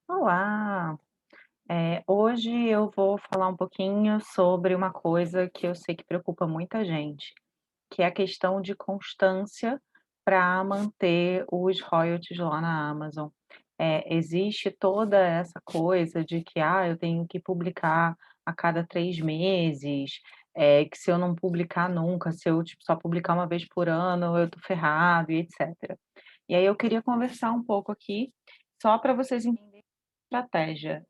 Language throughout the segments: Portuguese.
Olá! Hoje eu vou falar um pouquinho sobre uma coisa que eu sei que preocupa muita gente, que é a questão de constância para manter os royalties lá na Amazon. Existe toda essa coisa de que, eu tenho que publicar a cada 3 meses, que se eu não publicar nunca, se eu, tipo, só publicar uma vez por ano, eu tô ferrado e etcétera. E aí eu queria conversar um pouco aqui, só para vocês entenderem a estratégia.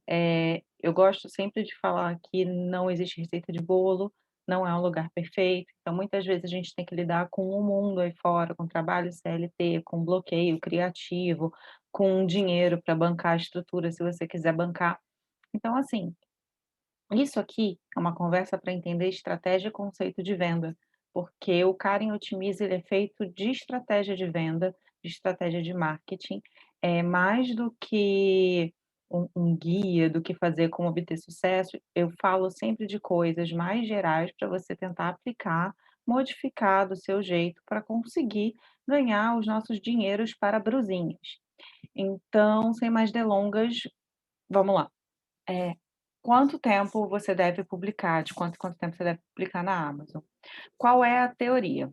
Eu gosto sempre de falar que não existe receita de bolo, não é um lugar perfeito, então muitas vezes a gente tem que lidar com o mundo aí fora, com trabalho CLT, com bloqueio criativo, com dinheiro para bancar a estrutura, se você quiser bancar. Então, assim, isso aqui é uma conversa para entender estratégia e conceito de venda, porque o Karen Otimiza ele é feito de estratégia de venda, de estratégia de marketing, é mais do que um guia, do que fazer como obter sucesso. Eu falo sempre de coisas mais gerais para você tentar aplicar, modificar do seu jeito para conseguir ganhar os nossos dinheiros para brusinhas. Então, sem mais delongas, vamos lá. Eh, Quanto tempo você deve publicar? De quanto em quanto tempo você deve publicar na Amazon? Qual é a teoria?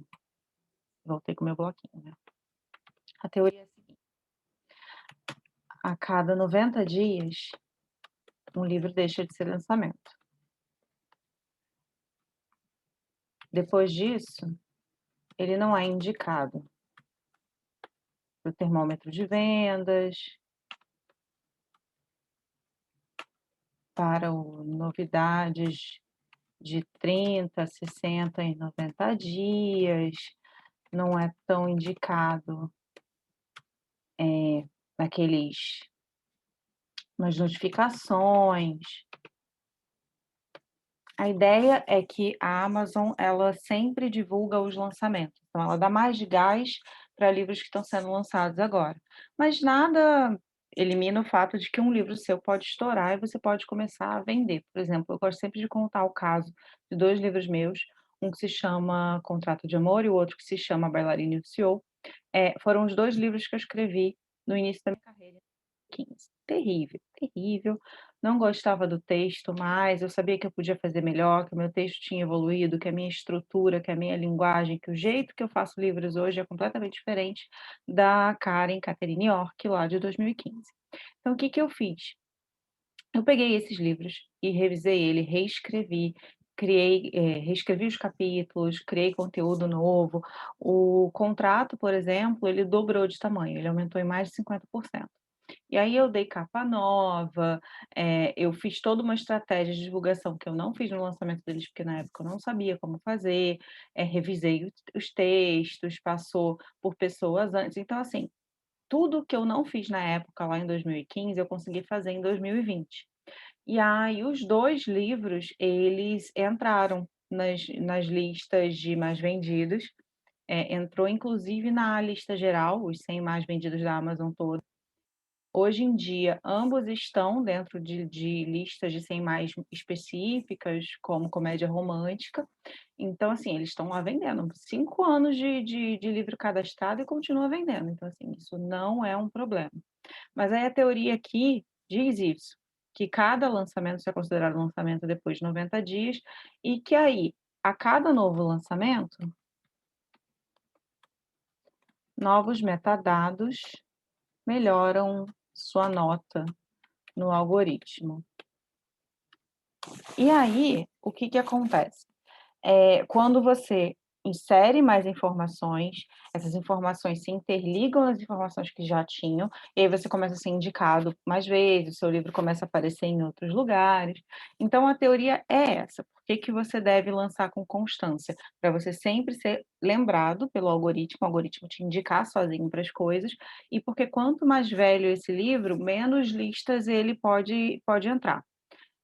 Voltei com o meu bloquinho, né. A teoria é a seguinte: a cada 90 dias, um livro deixa de ser lançamento. Depois disso, ele não é indicado para o termômetro de vendas, para o novidades de 30, 60 e 90 dias, não é tão indicado, naqueles nas notificações. A ideia é que a Amazon, ela sempre divulga os lançamentos, então ela dá mais de gás para livros que estão sendo lançados agora. Mas nada elimina o fato de que um livro seu pode estourar e você pode começar a vender. Por exemplo, eu gosto sempre de contar o caso de 2 livros meus, um que se chama Contrato de Amor e o outro que se chama Bailarina e o CEO. Foram os 2 livros que eu escrevi no início da minha carreira. 15. Terrível, terrível. Não gostava do texto mais, eu sabia que eu podia fazer melhor, que o meu texto tinha evoluído, que a minha estrutura, que a minha linguagem, que o jeito que eu faço livros hoje é completamente diferente da Karen Catherine York, lá de 2015. Então o que que eu fiz? Eu peguei esses livros e revisei ele, reescrevi, reescrevi os capítulos, criei conteúdo novo. O contrato, por exemplo, ele dobrou de tamanho, ele aumentou em mais de 50%. E aí eu dei capa nova, eu fiz toda uma estratégia de divulgação que eu não fiz no lançamento deles, porque na época eu não sabia como fazer, revisei os textos, passou por pessoas antes. Então, assim, tudo que eu não fiz na época, lá em 2015, eu consegui fazer em 2020. E aí os 2 livros, eles entraram nas listas de mais vendidos, entrou inclusive na lista geral, os 100 mais vendidos da Amazon todo. Hoje em dia, ambos estão dentro de listas de 100 mais específicas, como comédia romântica. Então, assim, eles estão lá vendendo. 5 anos de livro cadastrado e continua vendendo. Então, assim, isso não é um problema. Mas aí a teoria aqui diz isso, que cada lançamento isso é considerado lançamento depois de 90 dias, e que aí, a cada novo lançamento, novos metadados melhoram sua nota no algoritmo. E aí, o que que acontece? Quando você insere mais informações, essas informações se interligam nas informações que já tinham, e aí você começa a ser indicado mais vezes, o seu livro começa a aparecer em outros lugares. Então a teoria é essa, por que que você deve lançar com constância? Para você sempre ser lembrado pelo algoritmo, o algoritmo te indicar sozinho para as coisas, e porque quanto mais velho esse livro, menos listas ele pode entrar.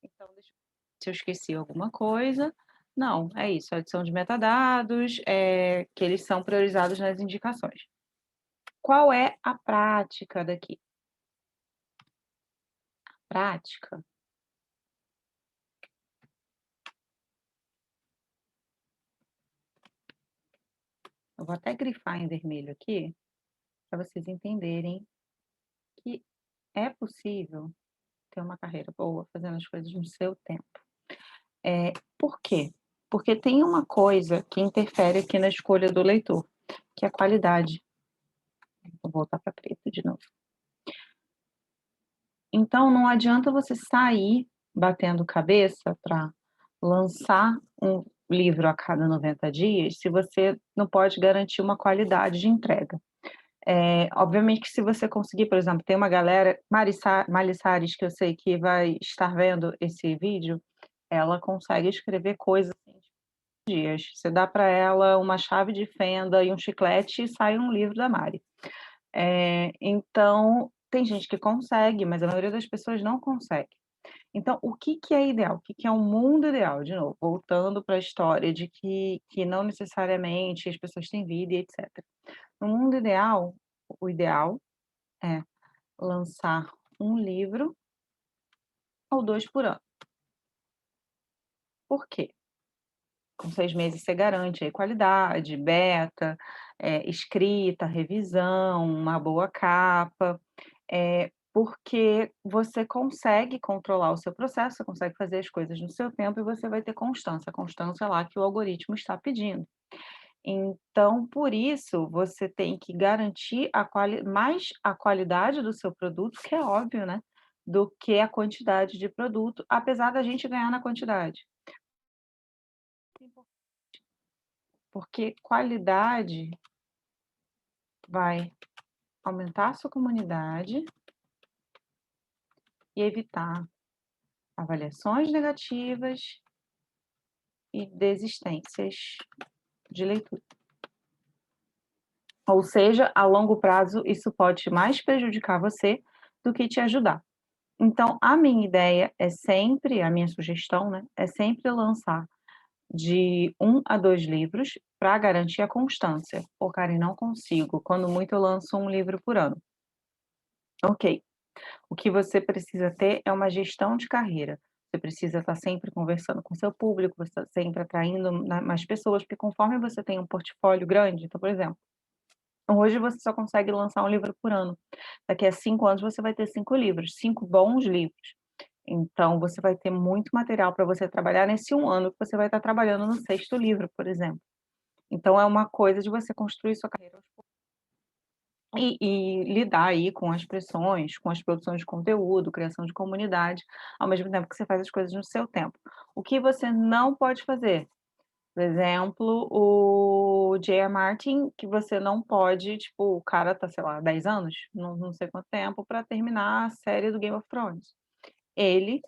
Então deixa eu ver se eu esqueci alguma coisa. Não, é isso, adição de metadados, que eles são priorizados nas indicações. Qual é a prática daqui? Prática, eu vou até grifar em vermelho aqui, para vocês entenderem que é possível, ter uma carreira boa fazendo as coisas no seu tempo. Por quê? Porque tem uma coisa que interfere aqui na escolha do leitor, que é a qualidade. Vou voltar para preto de novo. Então não adianta você sair batendo cabeça para lançar um livro a cada 90 dias, se você não pode garantir uma qualidade de entrega. Obviamente que se você conseguir, por exemplo, tem uma galera, Mari Salles, que eu sei que vai estar vendo esse vídeo, ela consegue escrever coisas em dias. Você dá para ela uma chave de fenda e um chiclete e sai um livro da Mari. Então, tem gente que consegue, mas a maioria das pessoas não consegue. Então, o que que é ideal? O que que é um mundo ideal? De novo, voltando para a história de que não necessariamente as pessoas têm vida e etc. No mundo ideal, o ideal é lançar um livro ou 2 por ano. Por quê? Com 6 meses você garante aí qualidade, beta, escrita, revisão, uma boa capa, porque você consegue controlar o seu processo, você consegue fazer as coisas no seu tempo e você vai ter constância, a constância lá que o algoritmo está pedindo. Então, por isso, você tem que garantir mais a qualidade do seu produto, que é óbvio, né, do que a quantidade de produto, apesar da gente ganhar na quantidade. Porque qualidade vai aumentar a sua comunidade e evitar avaliações negativas e desistências de leitura. Ou seja, a longo prazo, isso pode mais prejudicar você do que te ajudar. Então, a minha ideia é sempre, a minha sugestão, né, é sempre lançar de 1 a 2 livros para garantir a constância. "Pô, Karen, não consigo, quando muito eu lanço um livro por ano". Ok, o que você precisa ter é uma gestão de carreira. Você precisa estar sempre conversando com seu público, você está sempre atraindo mais pessoas, porque conforme você tem um portfólio grande, então, por exemplo, hoje você só consegue lançar um livro por ano. Daqui a 5 anos você vai ter 5 livros, 5 bons livros. Então você vai ter muito material para você trabalhar nesse 1 ano que você vai estar trabalhando no 6º livro, por exemplo. Então é uma coisa de você construir sua carreira aos poucos e lidar aí com as pressões, com as produções de conteúdo, criação de comunidade, ao mesmo tempo que você faz as coisas no seu tempo. O que você não pode fazer? Por exemplo, o J.R. Martin, que você não pode, tipo, o cara tá, sei lá, 10 anos, não sei quanto tempo, para terminar a série do Game of Thrones. Ele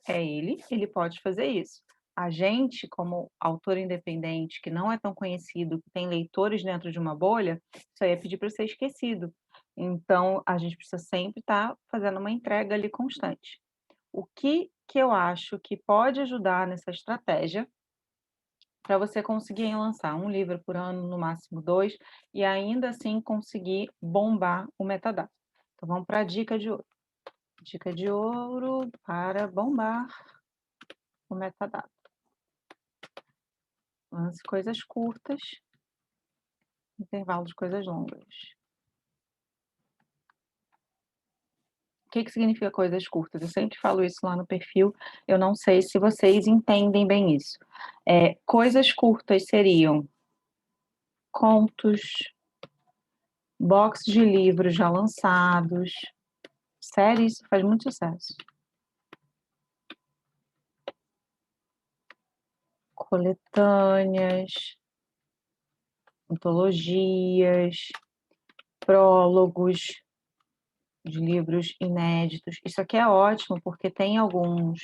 pode fazer isso. A gente, como autor independente, que não é tão conhecido, que tem leitores dentro de uma bolha, isso aí é pedir para ser esquecido. Então, a gente precisa sempre estar fazendo uma entrega ali constante. O que eu acho que pode ajudar nessa estratégia para você conseguir lançar um livro por ano, no máximo 2, e ainda assim conseguir bombar o metadata. Então vamos para a dica de ouro. Dica de ouro para bombar o metadata. Lance coisas curtas, intervalo de coisas longas. O que significa coisas curtas? Eu sempre falo isso lá no perfil, eu não sei se vocês entendem bem isso. Coisas curtas seriam contos, box de livros já lançados. Sério, isso faz muito sucesso. Coletâneas, antologias, prólogos de livros inéditos. Isso aqui é ótimo, porque tem alguns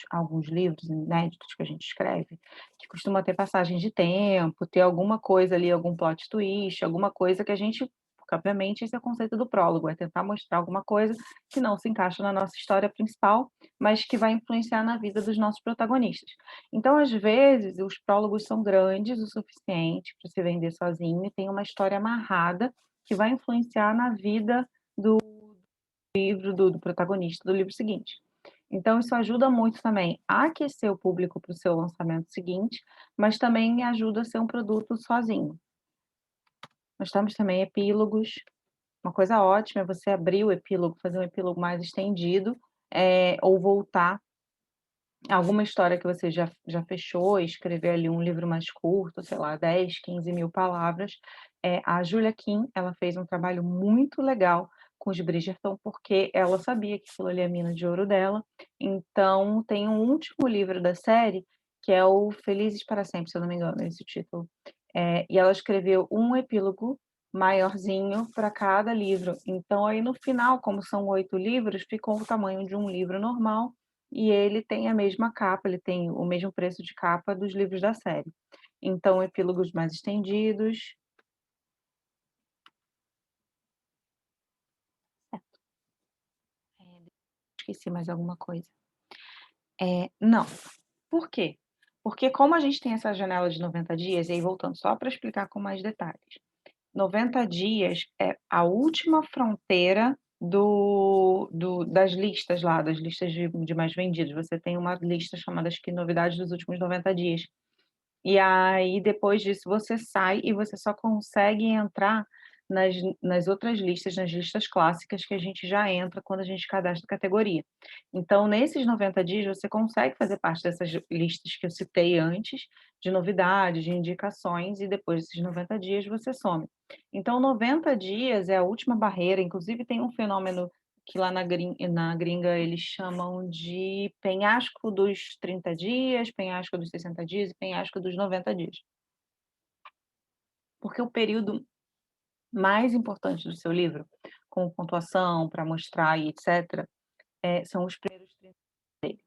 livros inéditos que a gente escreve, que costuma ter passagem de tempo, ter alguma coisa ali, algum plot twist, alguma coisa que a gente porque obviamente esse é o conceito do prólogo, é tentar mostrar alguma coisa que não se encaixa na nossa história principal, mas que vai influenciar na vida dos nossos protagonistas. Então, às vezes, os prólogos são grandes o suficiente para se vender sozinho e tem uma história amarrada que vai influenciar na vida do livro do protagonista do livro seguinte. Então, isso ajuda muito também a aquecer o público para o seu lançamento seguinte, mas também ajuda a ser um produto sozinho. Nós temos também epílogos. Uma coisa ótima é você abrir o epílogo, fazer um epílogo mais estendido, ou voltar Alguma história que você já fechou e escreveu ali um livro mais curto, sei lá, 10, 15.000 palavras. A Julia Kim, ela fez um trabalho muito legal com os Bridgerton, porque ela sabia que aquilo ali é a mina de ouro dela. Então tem um último livro da série, que é o Felizes para Sempre, se eu não me engano, esse o título. E ela escreveu um epílogo maiorzinho para cada livro. Então aí no final, como são 8 livros, ficou o tamanho de um livro normal, e ele tem a mesma capa, ele tem o mesmo preço de capa dos livros da série. Então, epílogos mais estendidos. Esqueci mais alguma coisa. Não. Por quê? Porque como a gente tem essa janela de 90 dias, e aí voltando só para explicar com mais detalhes, 90 dias é a última fronteira das listas lá, das listas de mais vendidos. Você tem uma lista chamada, acho que, Novidades dos Últimos 90 Dias. E aí, depois disso, você sai e você só consegue entrar nas nas outras listas, nas listas clássicas que a gente já entra quando a gente cadastra a categoria. Então, nesses 90 dias, você consegue fazer parte dessas listas que eu citei antes, de novidades, de indicações, e depois desses 90 dias você some. Então, 90 dias é a última barreira, inclusive tem um fenômeno que lá na gringa eles chamam de penhasco dos 30 dias, penhasco dos 60 dias e penhasco dos 90 dias. Porque o período mais importante do seu livro, com pontuação, para mostrar e etcétera, são os primeiros 30 dele.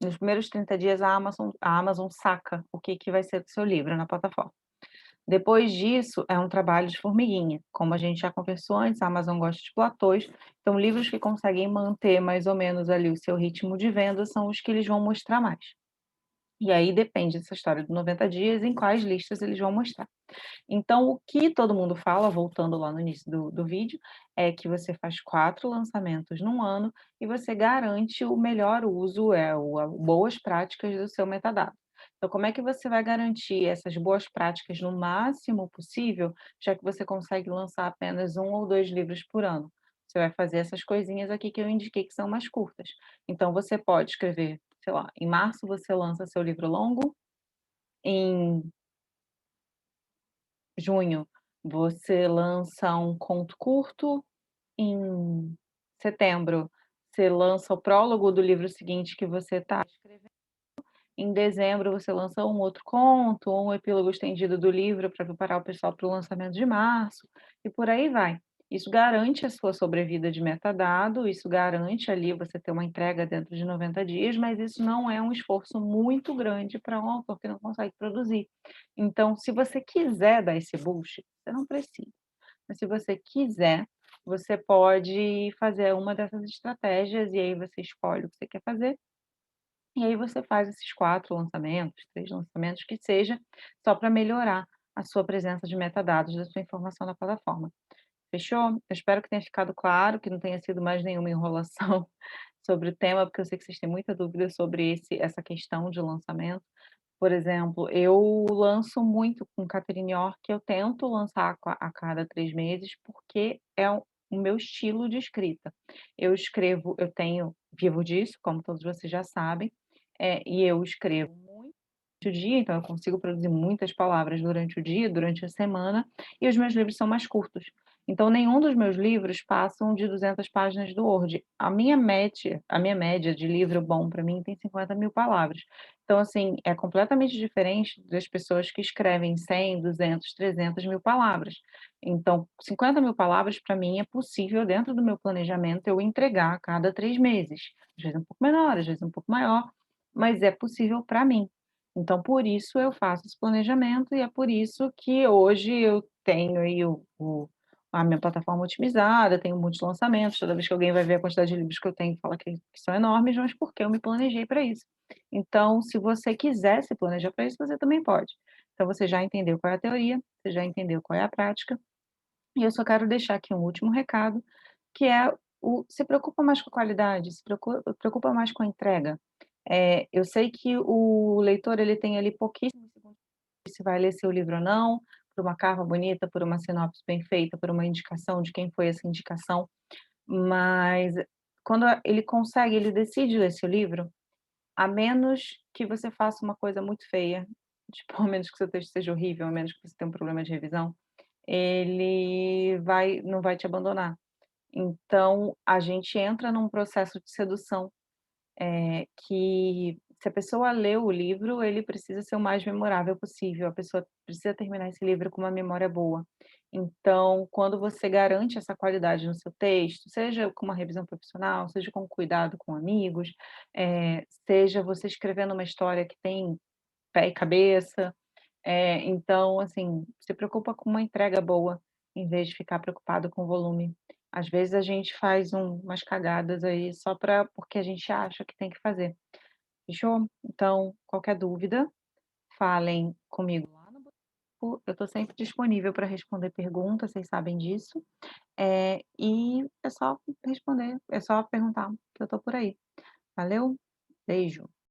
Nos primeiros 30 dias a Amazon saca o que que vai ser do seu livro na plataforma. Depois disso, é um trabalho de formiguinha. Como a gente já conversou antes, a Amazon gosta de platôs, então livros que conseguem manter mais ou menos ali o seu ritmo de venda são os que eles vão mostrar mais. E aí depende dessa história de 90 dias, em quais listas eles vão mostrar. Então, o que todo mundo fala, voltando lá no início do vídeo, é que você faz 4 lançamentos num ano e você garante o melhor uso, boas práticas do seu metadado. Então, como é que você vai garantir essas boas práticas no máximo possível, já que você consegue lançar apenas 1 ou 2 livros por ano? Você vai fazer essas coisinhas aqui que eu indiquei que são mais curtas. Então, você pode escrever, sei lá, em março você lança seu livro longo, em junho, você lança um conto curto. Em setembro, você lança o prólogo do livro seguinte que você está escrevendo. Em dezembro, você lança um outro conto, ou um epílogo estendido do livro para preparar o pessoal para o lançamento de março, e por aí vai. Isso garante a sua sobrevida de metadado, isso garante ali você ter uma entrega dentro de 90 dias, mas isso não é um esforço muito grande para um autor que não consegue produzir. Então, se você quiser dar esse boost, você não precisa. Mas se você quiser, você pode fazer uma dessas estratégias, e aí você escolhe o que você quer fazer, e aí você faz esses 4 lançamentos, 3 lançamentos, que seja, só para melhorar a sua presença de metadados da sua informação na plataforma. Fechou? Eu espero que tenha ficado claro, que não tenha sido mais nenhuma enrolação sobre o tema, porque eu sei que vocês têm muita dúvida sobre essa questão de lançamento. Por exemplo, eu lanço muito com Catherine York, eu tento lançar a cada 3 meses, porque é o meu estilo de escrita. Eu vivo disso, como todos vocês já sabem, e eu escrevo muito o dia, então eu consigo produzir muitas palavras durante o dia, durante a semana, e os meus livros são mais curtos. Então nenhum dos meus livros passam de 200 páginas do Word. A minha média de livro bom para mim tem 50.000 palavras. Então, assim, é completamente diferente das pessoas que escrevem 100, 200, 300.000 palavras. Então, 50.000 palavras para mim é possível, dentro do meu planejamento, eu entregar a cada 3 meses. Às vezes um pouco menor, às vezes um pouco maior, mas é possível para mim. Então, por isso eu faço esse planejamento, e é por isso que hoje eu tenho aí a minha plataforma otimizada, tenho muitos lançamentos. Toda vez que alguém vai ver a quantidade de livros que eu tenho, fala que são enormes, mas porque eu me planejei para isso. Então, se você quiser se planejar para isso, você também pode. Então, você já entendeu qual é a teoria, você já entendeu qual é a prática, e eu só quero deixar aqui um último recado, que é se preocupa mais com a qualidade, se preocupa mais com a entrega. Eu sei que o leitor ele tem ali pouquíssimos segundos se vai ler seu livro ou não, por uma capa bonita, por uma sinopse bem feita, por uma indicação de quem foi essa indicação, mas quando ele decide ler seu livro, A menos que você faça uma coisa muito feia, tipo, a menos que seu texto seja horrível, a menos que você tenha um problema de revisão, ele vai não vai te abandonar. Então, a gente entra num processo de sedução, que se a pessoa lê o livro, ele precisa ser o mais memorável possível, a pessoa precisa terminar esse livro com uma memória boa. Então, quando você garante essa qualidade no seu texto, seja com uma revisão profissional, seja com cuidado com amigos, seja você escrevendo uma história que tem pé e cabeça, então, assim, se preocupa com uma entrega boa, em vez de ficar preocupado com o volume. Às vezes a gente faz umas cagadas aí só porque a gente acha que tem que fazer. Fechou? Então, qualquer dúvida, falem comigo lá no grupo, eu estou sempre disponível para responder perguntas, vocês sabem disso. E é só responder, é só perguntar que eu estou por aí. Valeu, beijo.